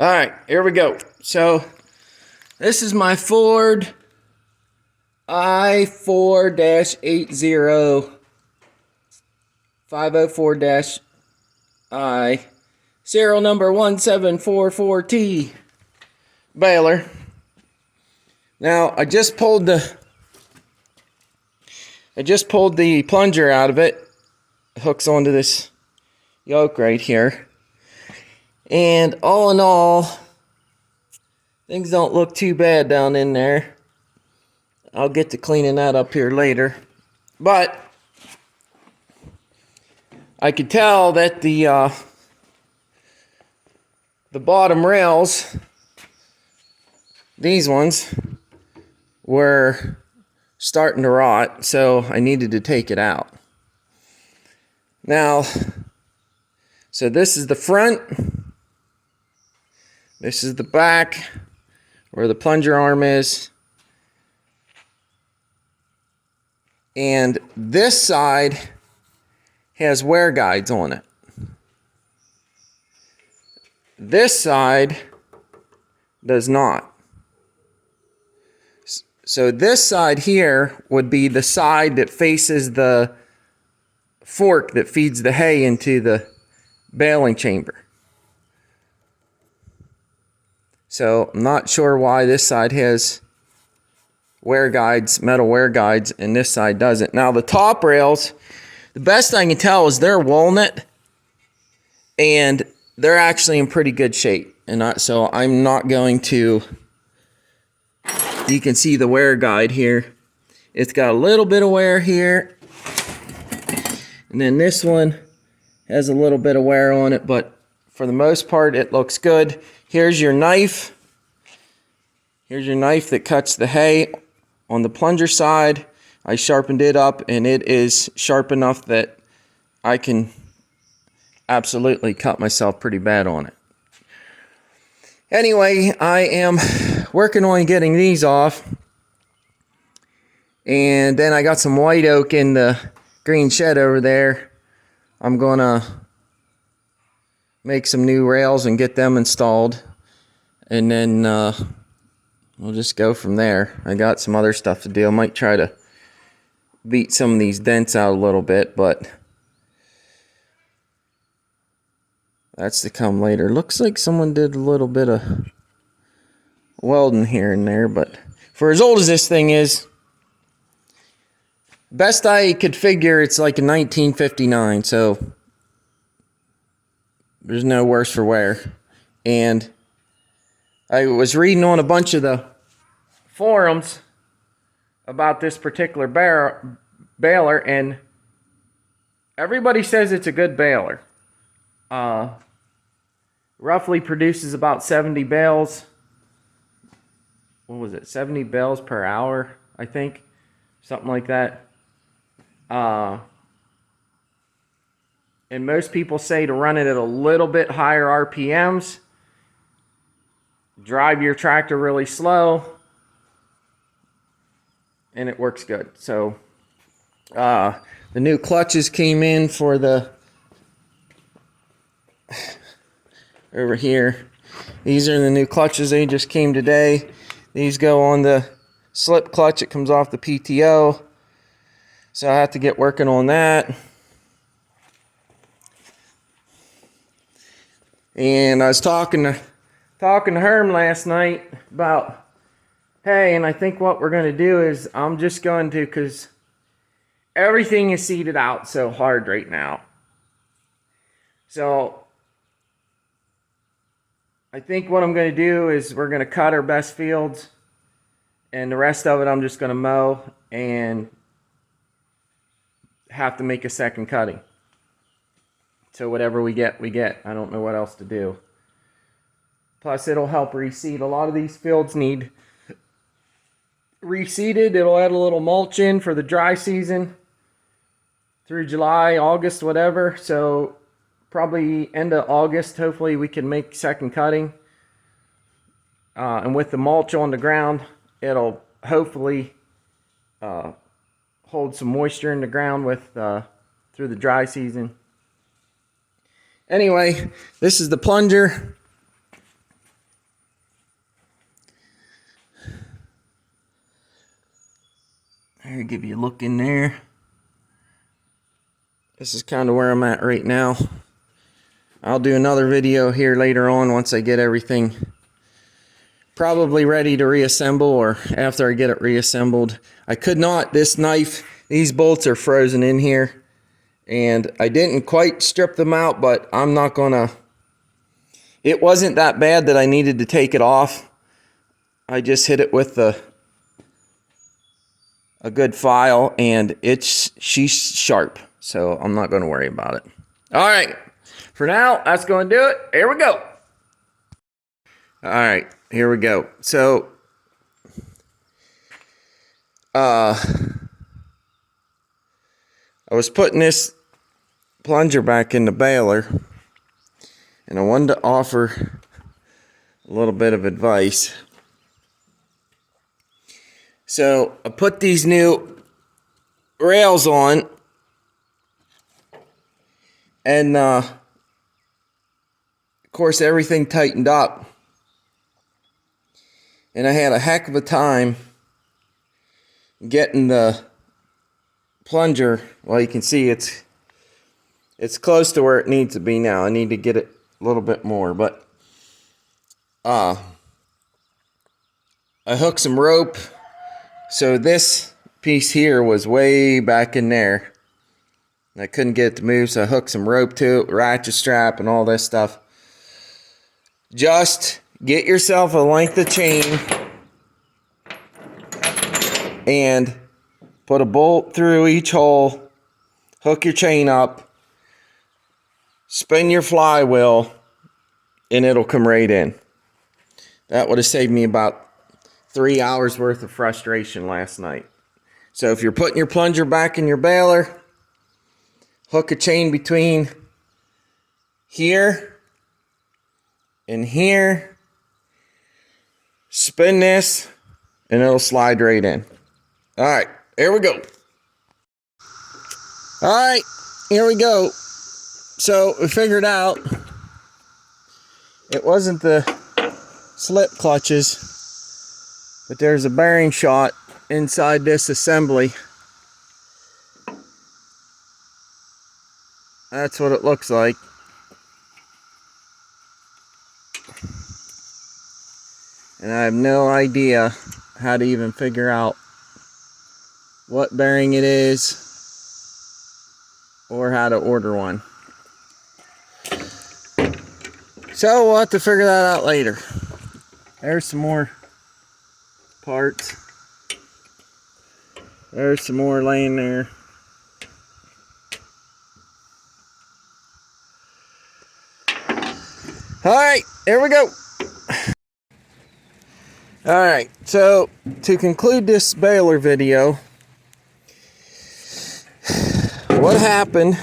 Alright, here we go. So, this is my Ford I4-80 504-I serial number 1744T baler. Now, I just pulled the plunger out of it. It hooks onto this yoke right here. And all in all, things don't look too bad down in there. I'll get to cleaning that up here later. But I could tell that the bottom rails, these ones, were starting to rot, so I needed to take it out. Now, so this is the front. This is the back, where the plunger arm is. And this side has wear guides on it. This side does not. So this side here would be the side that faces the fork that feeds the hay into the baling chamber. So I'm not sure why this side has wear guides, metal wear guides, and this side doesn't. Now the top rails, the best I can tell is they're walnut, and they're actually in pretty good shape. And so I'm not going to, you can see the wear guide here. It's got a little bit of wear here. And then this one has a little bit of wear on it, but for the most part, it looks good. Here's your knife. Here's your knife that cuts the hay on the plunger side. I sharpened it up, and it is sharp enough that I can absolutely cut myself pretty bad on it. Anyway, I am working on getting these off. And then I got some white oak in the green shed over there. I'm gonna make some new rails and get them installed, and then we'll just go from there. I got some other stuff to do. I might try to beat some of these dents out a little bit, but that's to come later. Looks like someone did a little bit of welding here and there, but for as old as this thing is, best I could figure, it's like a 1959, so there's no worse for wear. And I was reading on a bunch of the forums about this particular baler, and everybody says it's a good baler. Roughly produces about 70 bales. What was it? 70 bales per hour, I think. Something like that. And most people say to run it at a little bit higher RPMs. Drive your tractor really slow, and it works good. So the new clutches came in for the over here. These are the new clutches. They just came today. These go on the slip clutch. It comes off the PTO, so I have to get working on that. And I was talking to Herm last night about, hey, and I think what we're going to do is I'm just going to, because everything is seeded out so hard right now. So I think what I'm going to do is we're going to cut our best fields, and the rest of it I'm just going to mow and have to make a second cutting. So whatever we get, we get. I don't know what else to do. Plus, it'll help reseed. A lot of these fields need reseeded. It'll add a little mulch in for the dry season through July, August, whatever. So probably end of August, hopefully we can make second cutting. And with the mulch on the ground, it'll hopefully hold some moisture in the ground with through the dry season. Anyway, this is the plunger. I'll give you a look in there. This is kind of where I'm at right now. I'll do another video here later on once I get everything probably ready to reassemble, or after I get it reassembled. I could not, this knife, these bolts are frozen in here, and I didn't quite strip them out, but I'm not gonna, it wasn't that bad that I needed to take it off. I just hit it with a good file, and she's sharp, so I'm not gonna worry about it. All right, for now, that's gonna do it. Here we go. All right, here we go. So, I was putting this plunger back in the baler, and I wanted to offer a little bit of advice. So, I put these new rails on, and of course everything tightened up. And I had a heck of a time getting the plunger. Well, you can see it's close to where it needs to be now. I need to get it a little bit more, but I hooked some rope. So this piece here was way back in there. I couldn't get it to move, so I hooked some rope to it, ratchet strap and all this stuff. Just get yourself a length of chain and put a bolt through each hole, hook your chain up, spin your flywheel, and it'll come right in. That would have saved me about 3 hours worth of frustration last night. So if you're putting your plunger back in your baler, hook a chain between here and here, spin this, and it'll slide right in. All right, here we go. All right, here we go. So we figured out it wasn't the slip clutches, but there's a bearing shot inside this assembly. That's what it looks like. And I have no idea how to even figure out what bearing it is or how to order one. So we'll have to figure that out later. There's some more parts. There's some more laying there. All right, here we go. All right, so to conclude this baler video, what happened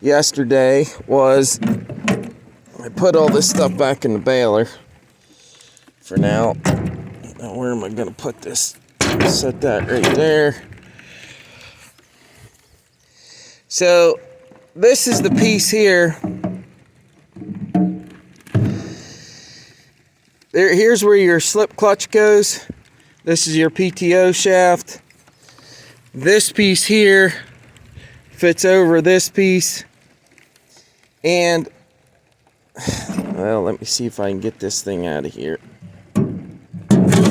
yesterday was I put all this stuff back in the baler for now. Now where am I going to put this? Set that right there. So this is the piece here. Here's where your slip clutch goes. This is your PTO shaft. This piece here fits over this piece. And, well, let me see if I can get this thing out of here.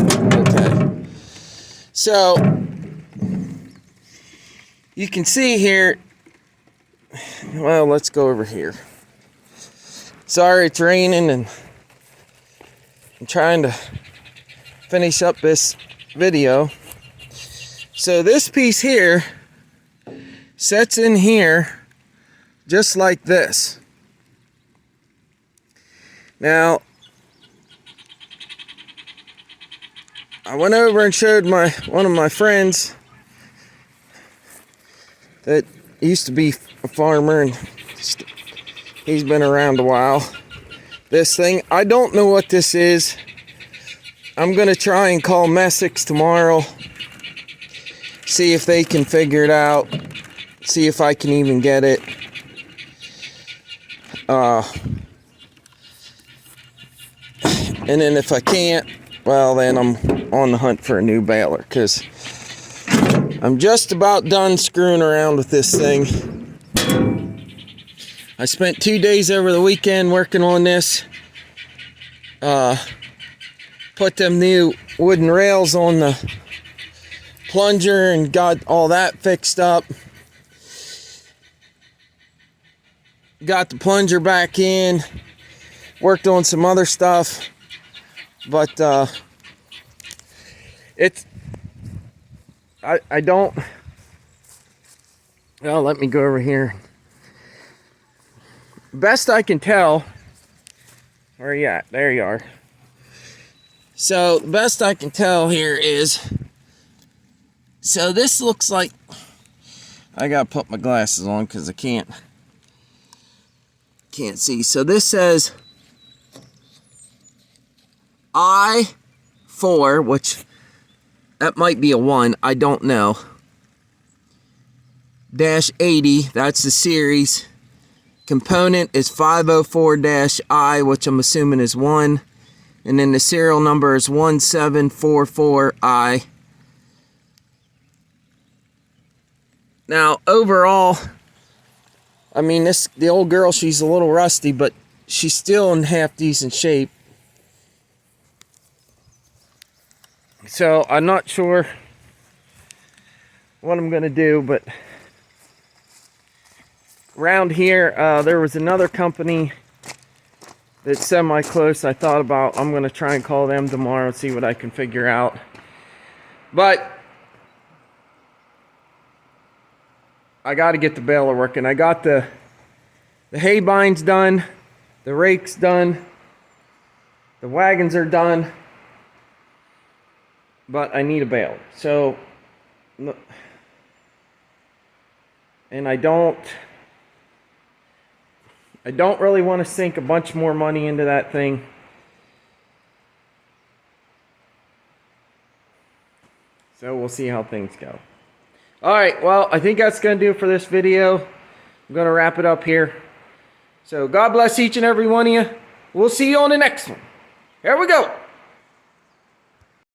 Okay. So, you can see here, well, let's go over here. Sorry, it's raining and I'm trying to finish up this video. So this piece here sets in here just like this. Now, I went over and showed one of my friends that used to be a farmer, and he's been around a while. This thing, I don't know what this is. I'm gonna try and call Messick's tomorrow, see if they can figure it out, see if I can even get it. And then if I can't, well, then I'm on the hunt for a new baler, because I'm just about done screwing around with this thing. I spent 2 days over the weekend working on this. Put them new wooden rails on the plunger and got all that fixed up. Got the plunger back in. Worked on some other stuff. But it's... I don't... Well, let me go over here. Best I can tell... Where are you at? There you are. So, the best I can tell here is... So, this looks like... I gotta put my glasses on because I can't see. So, this says... I-4, which... That might be a 1, I don't know. -80, that's the series. Component is 504-I, which I'm assuming is 1. And then the serial number is 1744I. Now, overall, I mean, the old girl, she's a little rusty, but she's still in half decent shape. So, I'm not sure what I'm going to do, but around here, there was another company that's semi-close. I thought about, I'm going to try and call them tomorrow and see what I can figure out. But I got to get the baler working. I got the hay binds done, the rakes done, the wagons are done. But I need a baler. So, and I don't really want to sink a bunch more money into that thing. So we'll see how things go. Alright, well, I think that's going to do it for this video. I'm going to wrap it up here. So God bless each and every one of you. We'll see you on the next one. Here we go.